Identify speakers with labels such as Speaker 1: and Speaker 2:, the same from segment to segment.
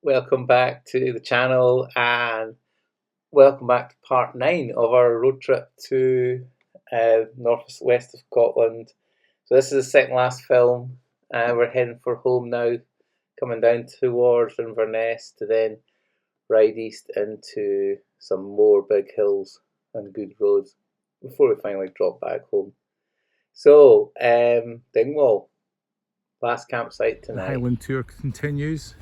Speaker 1: Welcome back to the channel and welcome back to part 9 of our road trip to northwest of Scotland. So this is the second last film. We're heading for home now, coming down towards Inverness to then ride east into some more big hills and good roads before we finally drop back home. So, Dingwall, last campsite tonight.
Speaker 2: The Highland tour continues,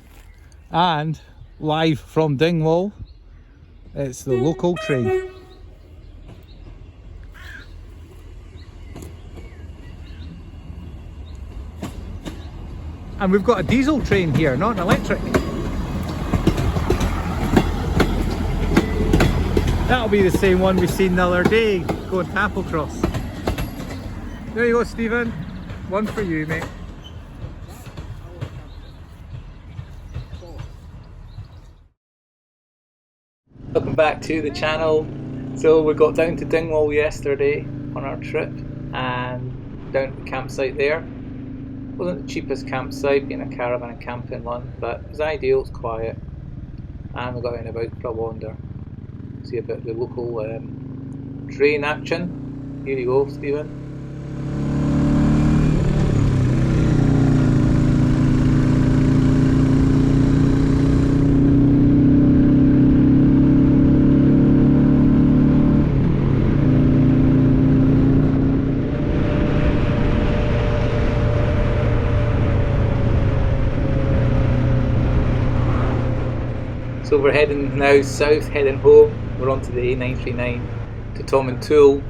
Speaker 2: and live from Dingwall, it's the local train. And we've got a diesel train here, not an electric. That'll be the same one we seen the other day going to Applecross. There you go, Stephen. One for you, mate.
Speaker 1: Welcome back to the channel. So we got down to Dingwall yesterday on our trip and down to the campsite there. Wasn't the cheapest campsite, being a caravan and camping one, but it was ideal, it's quiet, and we got in about for a wander. See a bit of the local train action. Here you go, Stephen. So we're heading now south, heading home. We're onto the A939 to Tomintoul,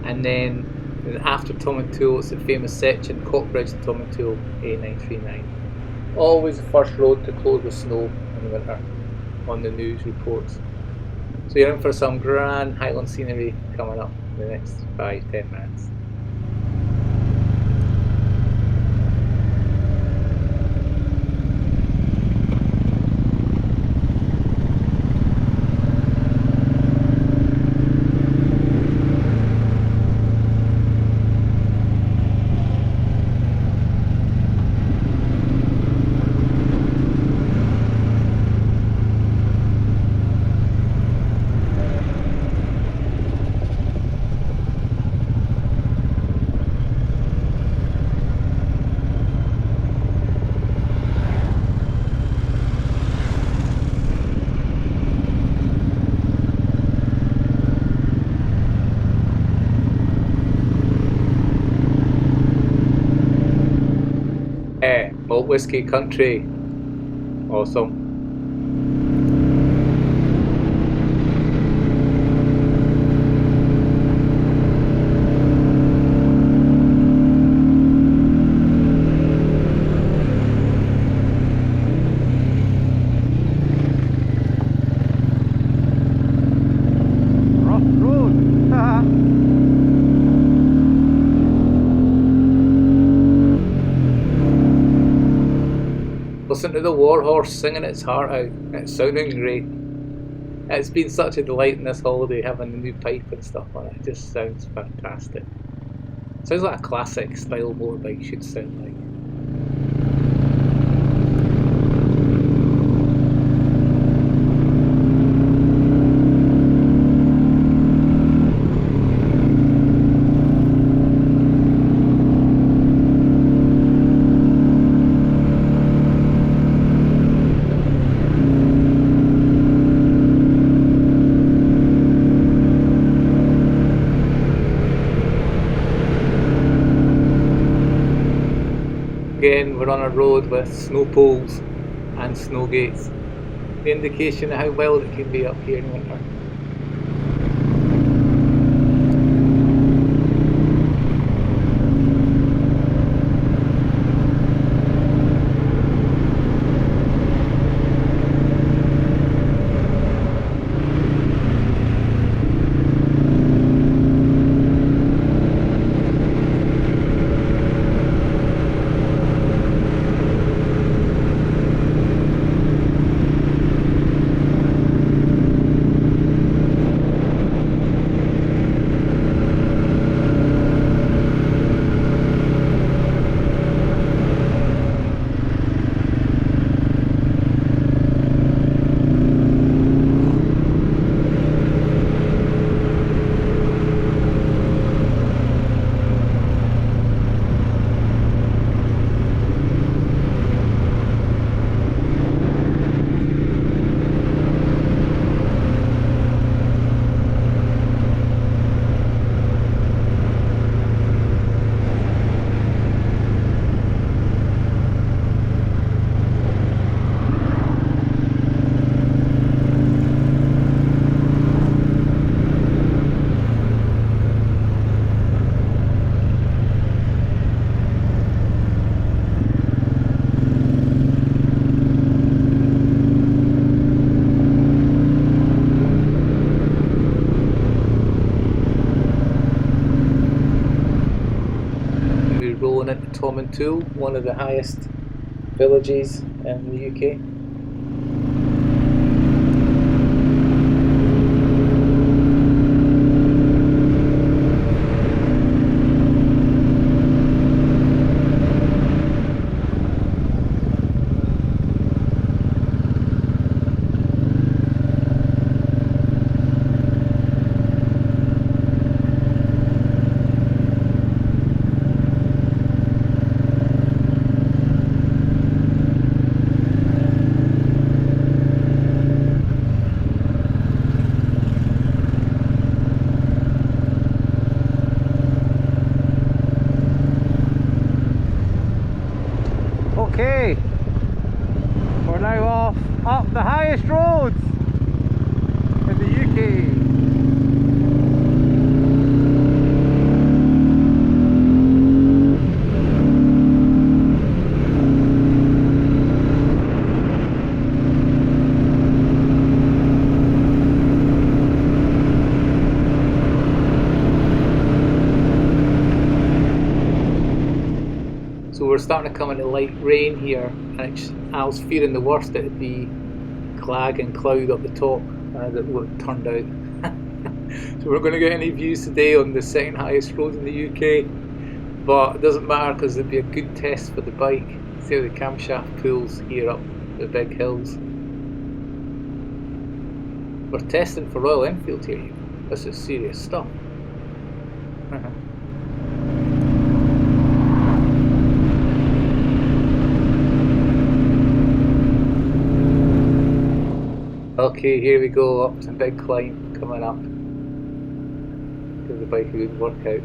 Speaker 1: and then after Tomintoul it's the famous section, Cockbridge to Tomintoul, A939. Always the first road to close with snow in the winter on the news reports. So you're in for some grand highland scenery coming up in the next 5-10 minutes. Malt whiskey country, awesome.
Speaker 2: Rough road.
Speaker 1: Listen to the warhorse singing its heart out. It's sounding great. It's been such a delight in this holiday having the new pipe and stuff on it. It just sounds fantastic. Sounds like a classic style motorbike should sound like. Again, we're on a road with snow poles and snow gates. The indication of how wild it can be up here in winter. Tool, one of the highest villages in the UK. Okay, we're now off up the highest roads in the UK. So we're starting to come into light rain here, and I was fearing the worst, it would be clag and cloud up the top, as it turned out. So we're going to get any views today on the second highest road in the UK, but it doesn't matter because it'd be a good test for the bike. See how the camshaft pulls here up the big hills. We're testing for Royal Enfield here. This is serious stuff. Okay, here we go, up to a big climb coming up. Give the bike a good workout.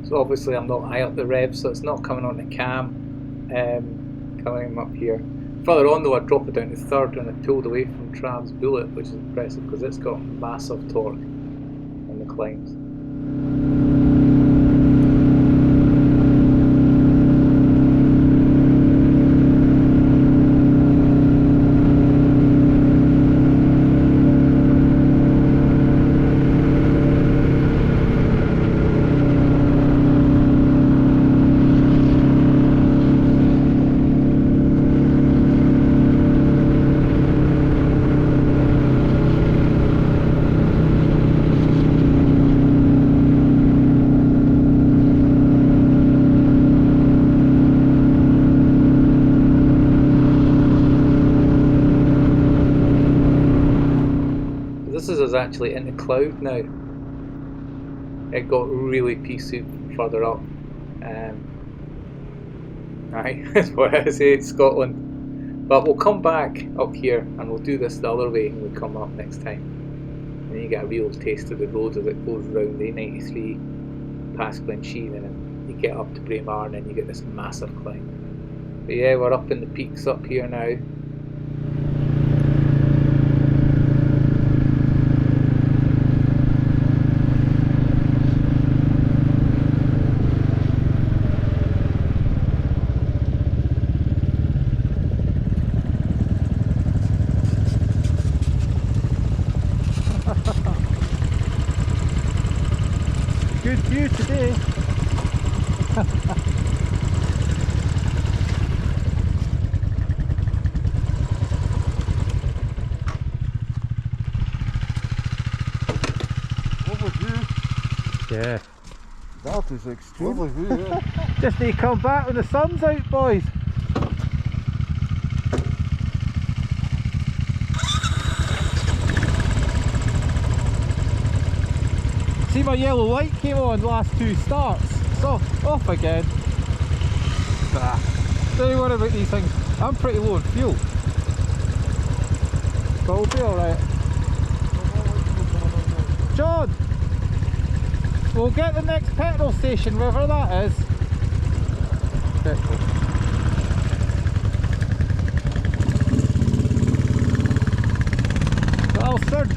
Speaker 1: So obviously I'm not high up the rev, so it's not coming on the cam, coming up here. Further on though, I drop it down to third and I pulled away from Trav's Bullet, which is impressive because it's got massive torque on the climbs. This is us actually in the cloud now. It got really pea soup further up. Aye, that's what I say, it's Scotland. But we'll come back up here and we'll do this the other way when we come up next time. And then you get a real taste of the road as it goes around the 93 past Glensheen, and then you get up to Braemar and then you get this massive climb. But yeah, we're up in the peaks up here now. Good view today.
Speaker 3: Lovely view.
Speaker 2: Yeah.
Speaker 3: That is extremely view, yeah.
Speaker 2: Just need to come back when the sun's out, boys. See, my yellow light came on last two starts. So off again. Don't worry about these things. I'm pretty low on fuel, but we'll be alright. John! We'll get the next petrol station, wherever that is. Petrol.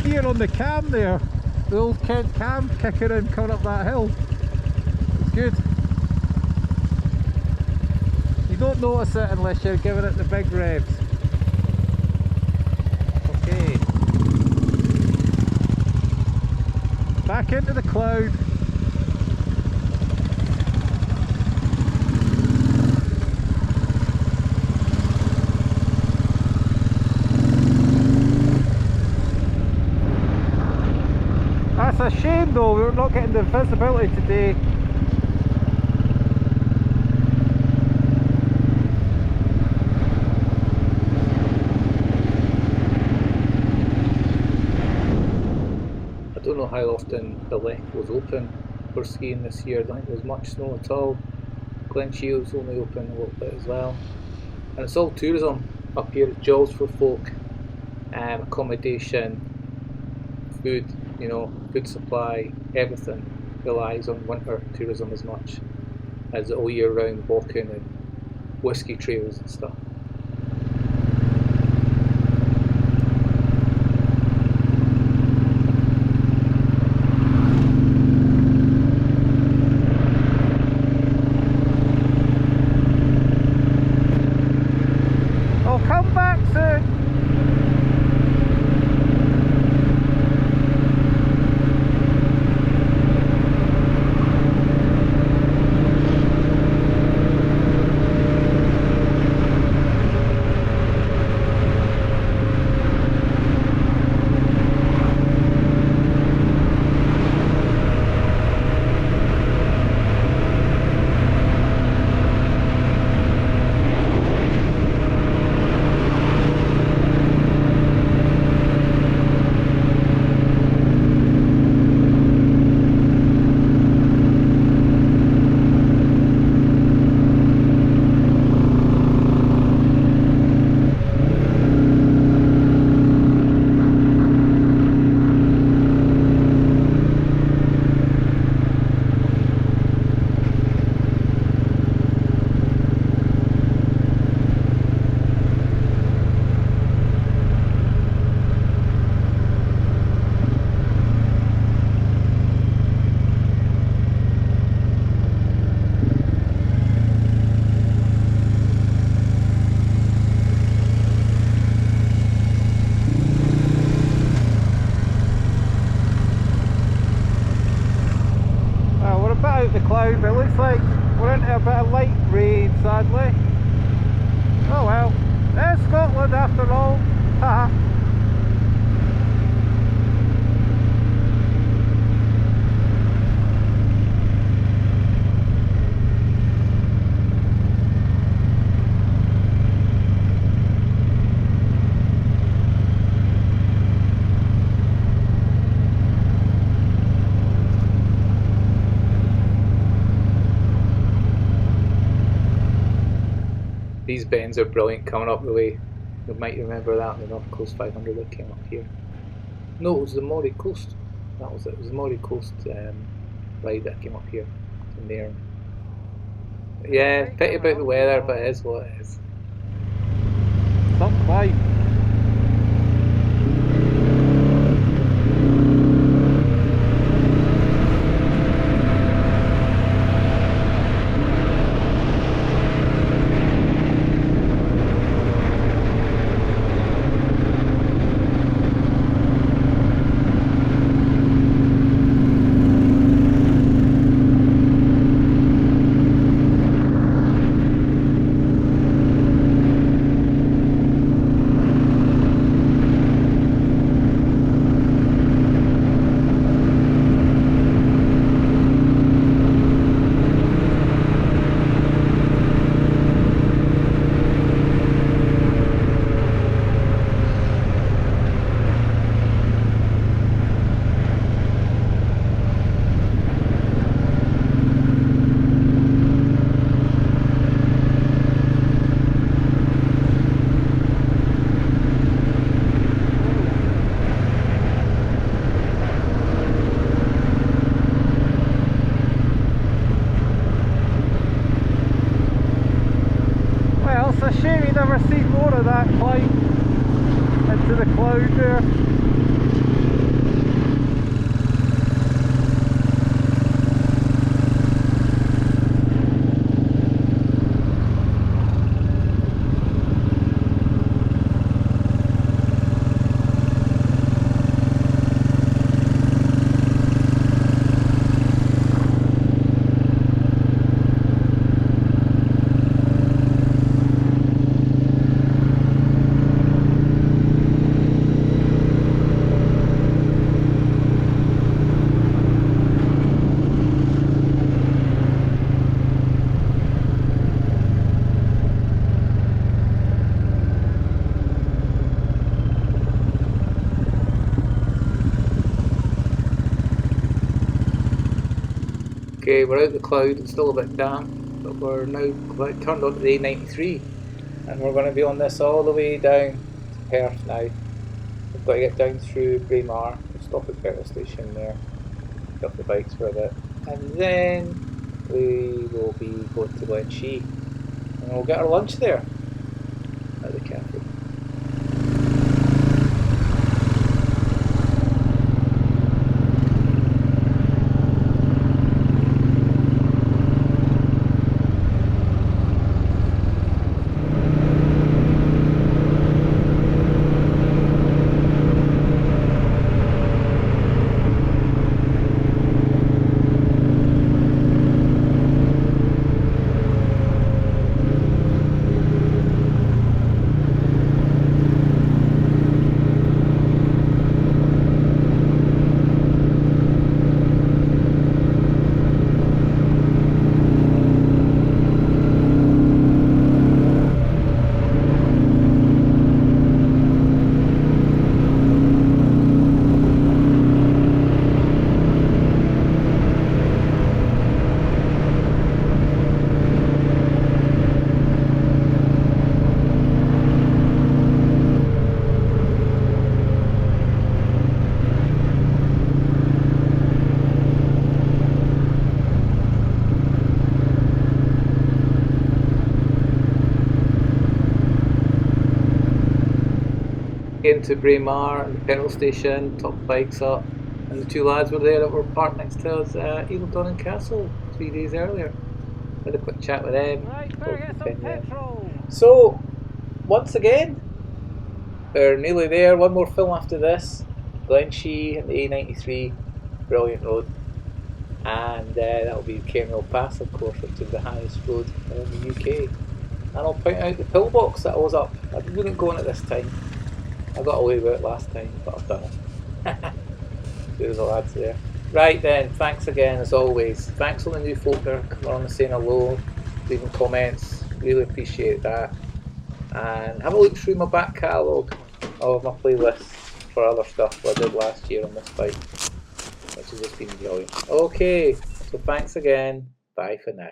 Speaker 2: skier on the cam there, the old Kent cam kicking in coming up that hill. It's good. You don't notice it unless you're giving it the big revs. Okay. Back into the cloud. That's a shame though, we're not getting the visibility today.
Speaker 1: I don't know how often the Lecht was open for skiing this year. I don't think there was much snow at all. Glen Shield's only open a little bit as well. And it's all tourism up here. It's jobs for folk, accommodation, food, you know, food supply, everything relies on winter tourism as much as all year round walking and whiskey trails and stuff.
Speaker 2: I'll come back soon. Out the cloud, but it looks like we're into a bit of light rain, sadly. Oh well, it's Scotland after all. Haha.
Speaker 1: These bends are brilliant coming up the way. You might remember that on the North Coast 500 that came up here. No, it was the Moray Coast. That was it. It was the Moray Coast ride that came up here from there. Yeah, pity about the weather, but it is what it is.
Speaker 2: Some climb. It's a shame you never seen more of that climb into the cloud there.
Speaker 1: Okay, we're out of the cloud, it's still a bit damp, but we're now turned on to the A93 and we're going to be on this all the way down to Perth now. We've got to get down through Braemar, we'll stop at the petrol station there, pick up the bikes for a bit, and then we will be going to Lecht Ski and we'll get our lunch there at the cafe. Into Braemar and the petrol station, top the bikes up, and the two lads were there that were parked next to us at Eagledon and Castle 3 days earlier. Had a quick chat with them.
Speaker 2: Right, better get some petrol.
Speaker 1: So, once again, we're nearly there. One more film after this. Lecht Ski and the A93, brilliant road. And that'll be Kenmare Pass, of course, which is the highest road in the UK. And I'll point out the pillbox that I was up. I wouldn't go on it this time. I got away with it last time, but I've done it. There's the lads there. Right then, thanks again as always. Thanks all the new folk that are coming on and saying hello, leaving comments. Really appreciate that. And have a look through my back catalogue of my playlists for other stuff I did last year on this bike, which has just been brilliant. Okay, so thanks again. Bye for now.